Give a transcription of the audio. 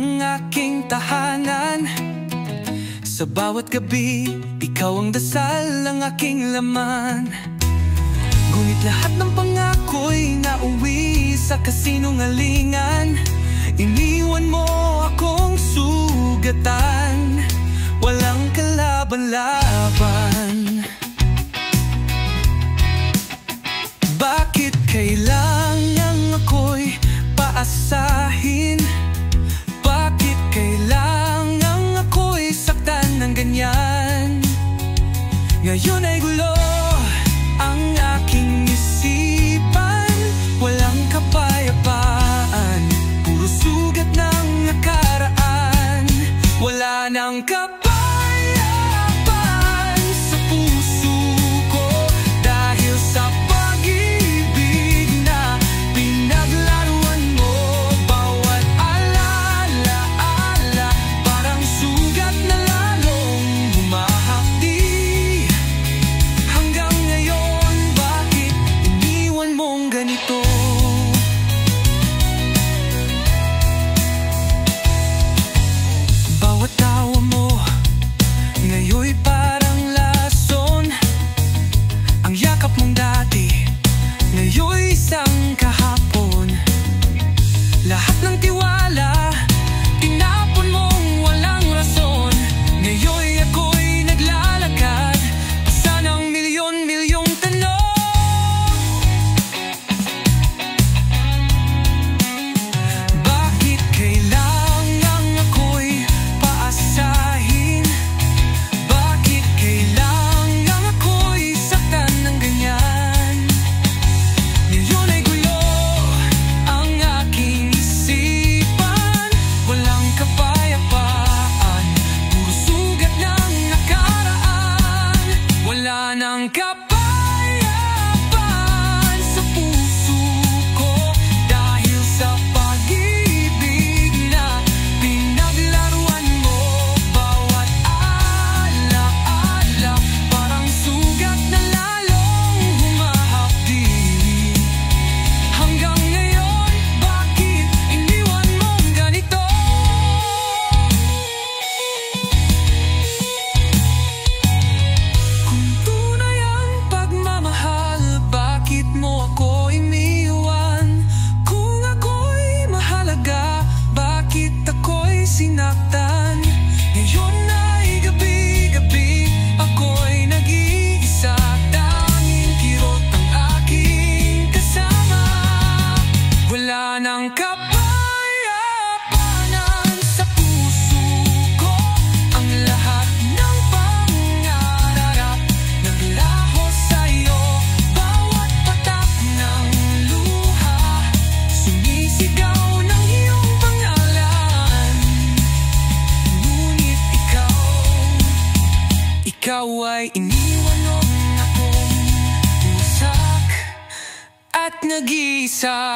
ang aking tahanan. Sa bawat gabi, ikaw ang dasal ng aking laman. Ngunit lahat ng pangako'y nauwi sa kasinungalingan. Iniwan mo akong sugatan, walang kalaban-laban. Bakit kailangan ako'y paasahin? Bakit kailangan ako'y saktan ng ganyan? Ngayon ay gulo ang aking isipan, walang kapayapaan, puro sugat ng nakaraan. Wala nang kapayapaan sa puso ko dahil sa pag-ibig na pinaglaruan mo. Bawat alaala parang sugat na lalong humahapdi. Hanggang ngayon, bakit iniwan mong ganito? Bawat tawa mo ngayon'y parang lason. Ang yakap mong dati ngayon'y isang kahapon. Lahat ng tiwala tinapon mong walang rason. Ngayon'y ako'y naglalakad sa ng milyon-milyong tanong. Bakit kailangan ako'y paasahin? Bakit kailangan ako'y saktan ng ganyan? Ngayon ay gulo ang aking isipan, walang kapayapaan, puro sugat ng nakaraan. Wala nang kapayapaan sa puso ko dahil sa pag-ibig na pinaglaruan mo. Bawat alaala parang sugat na lalong humahapdi. Hanggang ngayon, bakit iniwan mong ganito? Kung tunay ang pagmamahal, bakit mo ako iniwan? Kung ako'y mahalaga, bakit ako'y sinaktan? Ngayon ay gabi-gabi, ako'y nag-iisa. Tanging kirot ang aking kasama. Wala nang kapayapaan sa puso ko. Ang lahat ng pangarap naglaho sa'yo. Bawat patak ng luha sumisigaw ng iyong pangalan. Ngunit ikaw ay iniwan akong busak at nag-iisa.